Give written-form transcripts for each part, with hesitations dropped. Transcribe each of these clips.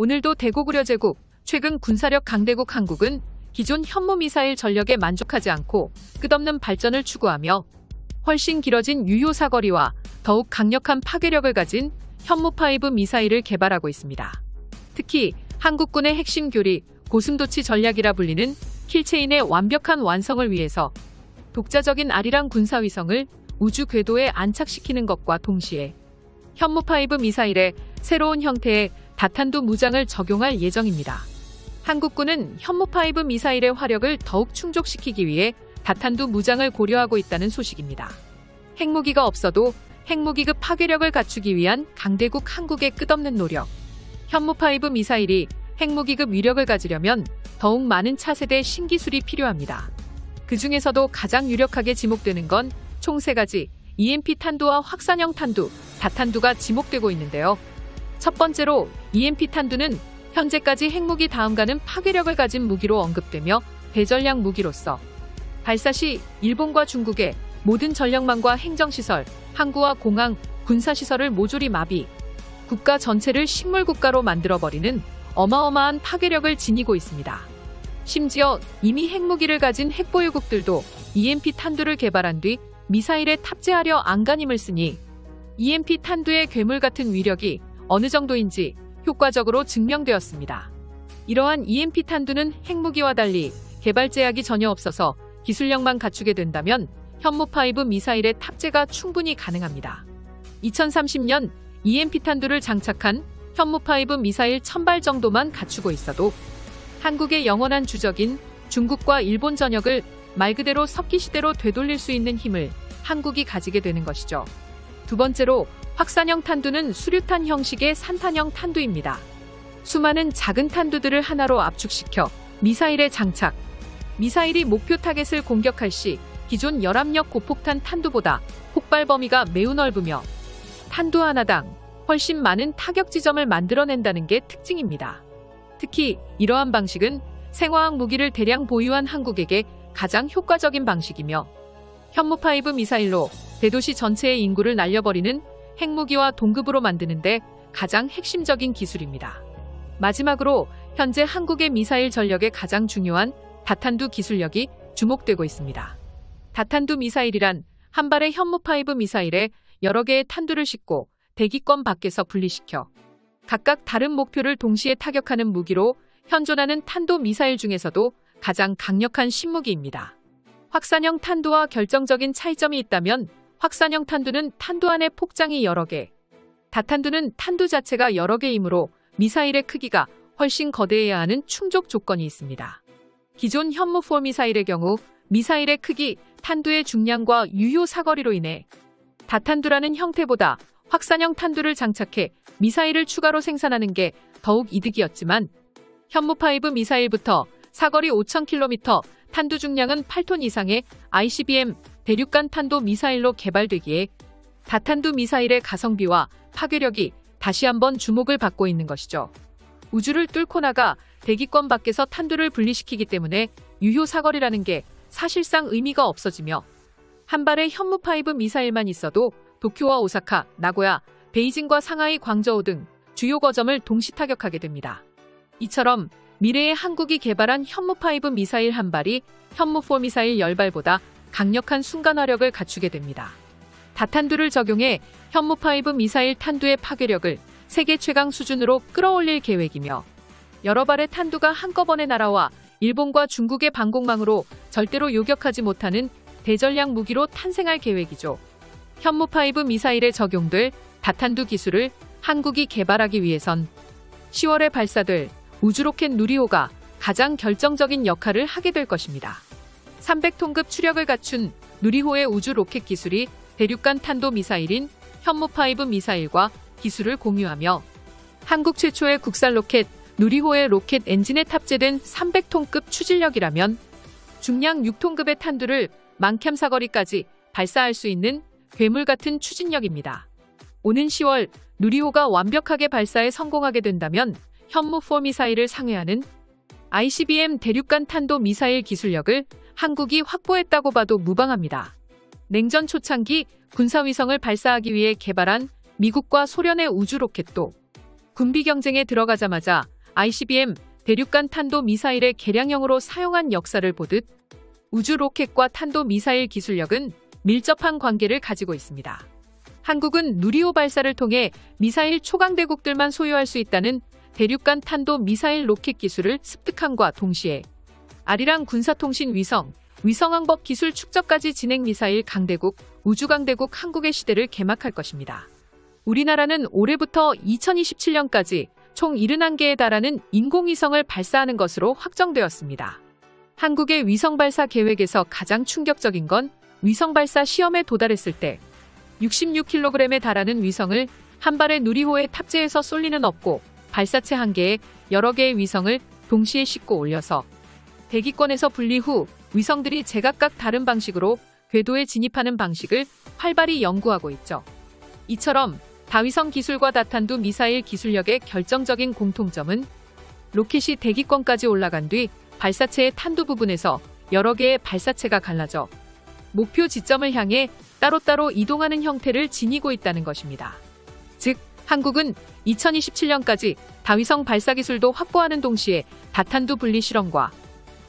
오늘도 대고구려 제국, 최근 군사력 강대국 한국은 기존 현무미사일 전력에 만족하지 않고 끝없는 발전을 추구하며 훨씬 길어진 유효 사거리와 더욱 강력한 파괴력을 가진 현무5 미사일을 개발하고 있습니다. 특히 한국군의 핵심 교리, 고슴도치 전략이라 불리는 킬체인의 완벽한 완성을 위해서 독자적인 아리랑 군사위성을 우주 궤도에 안착시키는 것과 동시에 현무5 미사일에 새로운 형태의 다탄두 무장을 적용할 예정입니다. 한국군은 현무5 미사일의 화력을 더욱 충족시키기 위해 다탄두 무장을 고려하고 있다는 소식입니다. 핵무기가 없어도 핵무기급 파괴력을 갖추기 위한 강대국 한국의 끝없는 노력. 현무5 미사일이 핵무기급 위력을 가지려면 더욱 많은 차세대 신기술이 필요합니다. 그 중에서도 가장 유력하게 지목되는 건 총 3가지 EMP 탄두와 확산형 탄두, 다탄두가 지목되고 있는데요. 첫 번째로 EMP 탄두는 현재까지 핵무기 다음 가는 파괴력을 가진 무기로 언급되며 대전략 무기로서 발사 시 일본과 중국의 모든 전력망과 행정시설, 항구와 공항, 군사시설을 모조리 마비, 국가 전체를 식물국가로 만들어버리는 어마어마한 파괴력을 지니고 있습니다. 심지어 이미 핵무기를 가진 핵보유국들도 EMP 탄두를 개발한 뒤 미사일에 탑재하려 안간힘을 쓰니 EMP 탄두의 괴물 같은 위력이 어느 정도인지 효과적으로 증명되었습니다. 이러한 EMP 탄두는 핵무기와 달리 개발 제약이 전혀 없어서 기술력만 갖추게 된다면 현무5 미사일의 탑재가 충분히 가능합니다. 2030년 EMP 탄두를 장착한 현무5 미사일 1000발 정도만 갖추고 있어도 한국의 영원한 주적인 중국과 일본 전역을 말 그대로 석기시대로 되돌릴 수 있는 힘을 한국이 가지게 되는 것이죠. 두 번째로 확산형 탄두는 수류탄 형식의 산탄형 탄두입니다. 수많은 작은 탄두들을 하나로 압축시켜 미사일에 장착. 미사일이 목표 타겟을 공격할 시 기존 열압력 고폭탄 탄두보다 폭발 범위가 매우 넓으며 탄두 하나당 훨씬 많은 타격 지점을 만들어낸다는 게 특징입니다. 특히 이러한 방식은 생화학 무기를 대량 보유한 한국에게 가장 효과적인 방식이며 현무5 미사일로 대도시 전체의 인구를 날려버리는 핵무기와 동급으로 만드는데 가장 핵심적인 기술입니다. 마지막으로 현재 한국의 미사일 전력의 가장 중요한 다탄두 기술력이 주목되고 있습니다. 다탄두 미사일이란 한 발의 현무5 미사일에 여러 개의 탄두를 싣고 대기권 밖에서 분리시켜 각각 다른 목표를 동시에 타격하는 무기로 현존하는 탄도 미사일 중에서도 가장 강력한 신무기입니다. 확산형 탄두와 결정적인 차이점이 있다면 확산형 탄두는 탄두 안에 폭장이 여러 개, 다탄두는 탄두 자체가 여러 개이므로 미사일의 크기가 훨씬 거대해야 하는 충족 조건이 있습니다. 기존 현무4 미사일의 경우 미사일의 크기, 탄두의 중량과 유효 사거리로 인해 다탄두라는 형태보다 확산형 탄두를 장착해 미사일을 추가로 생산하는 게 더욱 이득이었지만 현무5 미사일부터 사거리 5000km, 탄두 중량은 8톤 이상의 ICBM 대륙간 탄도 미사일로 개발되기에 다탄두 미사일의 가성비와 파괴력이 다시 한번 주목을 받고 있는 것이죠. 우주를 뚫고 나가 대기권 밖에서 탄두를 분리시키기 때문에 유효 사거리라는 게 사실상 의미가 없어지며 한 발의 현무5 미사일만 있어도 도쿄와 오사카, 나고야, 베이징과 상하이, 광저우 등 주요 거점을 동시 타격하게 됩니다. 이처럼 미래의 한국이 개발한 현무5 미사일 한 발이 현무4 미사일 10발보다 강력한 순간화력을 갖추게 됩니다. 다탄두를 적용해 현무5 미사일 탄두의 파괴력을 세계 최강 수준으로 끌어올릴 계획이며 여러 발의 탄두가 한꺼번에 날아와 일본과 중국의 방공망으로 절대로 요격하지 못하는 대전략 무기로 탄생할 계획이죠. 현무5 미사일에 적용될 다탄두 기술을 한국이 개발하기 위해선 10월에 발사될 우주로켓 누리호가 가장 결정적인 역할을 하게 될 것입니다. 300톤급 추력을 갖춘 누리호의 우주 로켓 기술이 대륙간 탄도 미사일인 현무5 미사일과 기술을 공유하며 한국 최초의 국산 로켓 누리호의 로켓 엔진에 탑재된 300톤급 추진력이라면 중량 6톤급의 탄두를 만캠 사거리까지 발사할 수 있는 괴물 같은 추진력입니다. 오는 10월 누리호가 완벽하게 발사에 성공하게 된다면 현무4 미사일을 상회하는 ICBM 대륙간 탄도 미사일 기술력을 한국이 확보했다고 봐도 무방합니다. 냉전 초창기 군사위성을 발사하기 위해 개발한 미국과 소련의 우주 로켓도 군비 경쟁에 들어가자마자 ICBM 대륙간 탄도 미사일의 개량형으로 사용한 역사를 보듯 우주 로켓과 탄도 미사일 기술력은 밀접한 관계를 가지고 있습니다. 한국은 누리호 발사를 통해 미사일 초강대국들만 소유할 수 있다는 대륙간 탄도 미사일 로켓 기술을 습득함과 동시에 아리랑 군사통신 위성항법 기술 축적까지 진행 미사일 강대국, 우주강대국 한국의 시대를 개막할 것입니다. 우리나라는 올해부터 2027년까지 총 71개에 달하는 인공위성을 발사하는 것으로 확정되었습니다. 한국의 위성 발사 계획에서 가장 충격적인 건 위성 발사 시험에 도달했을 때 66kg에 달하는 위성을 한 발의 누리호에 탑재해서 쏠 리는 없고 발사체 한 개에 여러 개의 위성을 동시에 싣고 올려서 대기권에서 분리 후 위성들이 제각각 다른 방식으로 궤도에 진입하는 방식을 활발히 연구하고 있죠. 이처럼 다위성 기술과 다탄두 미사일 기술력의 결정적인 공통점은 로켓이 대기권까지 올라간 뒤 발사체의 탄두 부분에서 여러 개의 발사체가 갈라져 목표 지점을 향해 따로따로 이동하는 형태를 지니고 있다는 것입니다. 즉, 한국은 2027년까지 다위성 발사 기술도 확보하는 동시에 다탄두 분리 실험과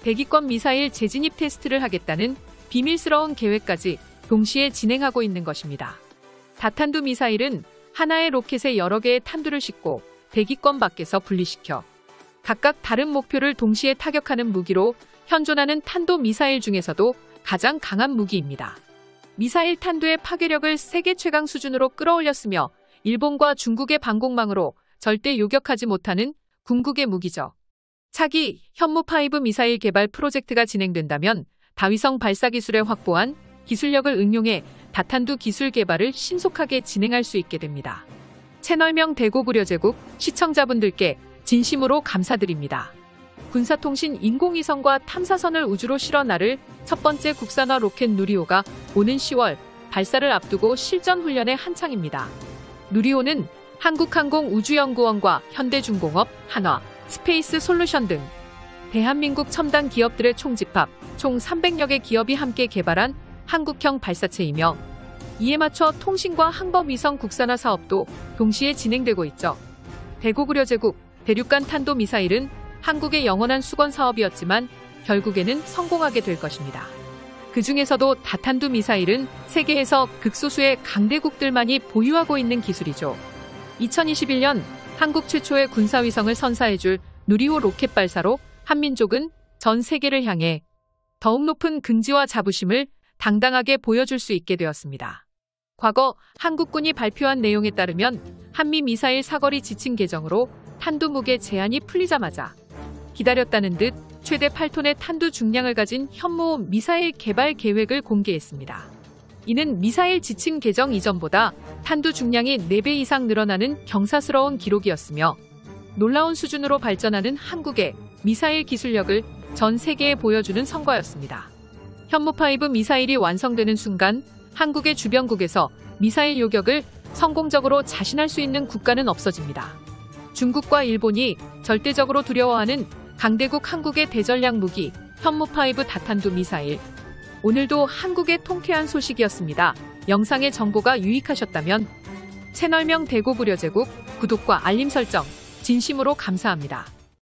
대기권 미사일 재진입 테스트를 하겠다는 비밀스러운 계획까지 동시에 진행하고 있는 것입니다. 다탄두 미사일은 하나의 로켓에 여러 개의 탄두를 싣고 대기권 밖에서 분리시켜 각각 다른 목표를 동시에 타격하는 무기로 현존하는 탄도 미사일 중에서도 가장 강한 무기입니다. 미사일 탄두의 파괴력을 세계 최강 수준으로 끌어올렸으며 일본과 중국의 방공망으로 절대 요격하지 못하는 궁극의 무기죠. 차기 현무5 미사일 개발 프로젝트가 진행된다면 다위성 발사 기술에 확보한 기술력을 응용해 다탄두 기술 개발을 신속하게 진행할 수 있게 됩니다. 채널명 대고구려제국 시청자분들께 진심으로 감사드립니다. 군사통신 인공위성과 탐사선을 우주로 실어 나를 첫 번째 국산화 로켓 누리호가 오는 10월 발사를 앞두고 실전 훈련에 한창입니다. 누리호는 한국항공우주연구원과 현대중공업, 한화, 스페이스 솔루션 등 대한민국 첨단 기업들의 총집합 총 300여 개 기업이 함께 개발한 한국형 발사체이며 이에 맞춰 통신과 항법위성 국산화 사업도 동시에 진행되고 있죠. 대고구려제국 대륙간 탄도 미사일은 한국의 영원한 수건 사업이었지만 결국에는 성공하게 될 것입니다. 그 중에서도 다탄두 미사일은 세계에서 극소수의 강대국들만이 보유하고 있는 기술이죠. 2021년 한국 최초의 군사위성을 선사해줄 누리호 로켓 발사로 한민족은 전 세계를 향해 더욱 높은 긍지와 자부심을 당당하게 보여줄 수 있게 되었습니다. 과거 한국군이 발표한 내용에 따르면 한미 미사일 사거리 지침 개정으로 탄두 무게 제한이 풀리자마자 기다렸다는 듯 최대 8톤의 탄두 중량을 가진 현무 미사일 개발 계획을 공개했습니다. 이는 미사일 지침 개정 이전보다 탄두 중량이 4배 이상 늘어나는 경사스러운 기록이었으며 놀라운 수준으로 발전하는 한국의 미사일 기술력을 전 세계에 보여주는 성과였습니다. 현무5 미사일이 완성되는 순간 한국의 주변국에서 미사일 요격을 성공적으로 자신할 수 있는 국가는 없어집니다. 중국과 일본이 절대적으로 두려워하는 강대국 한국의 대전략 무기 현무5 다탄두 미사일. 오늘도 한국의 통쾌한 소식이었습니다. 영상의 정보가 유익하셨다면 채널명 대고구려제국 구독과 알림 설정 진심으로 감사합니다.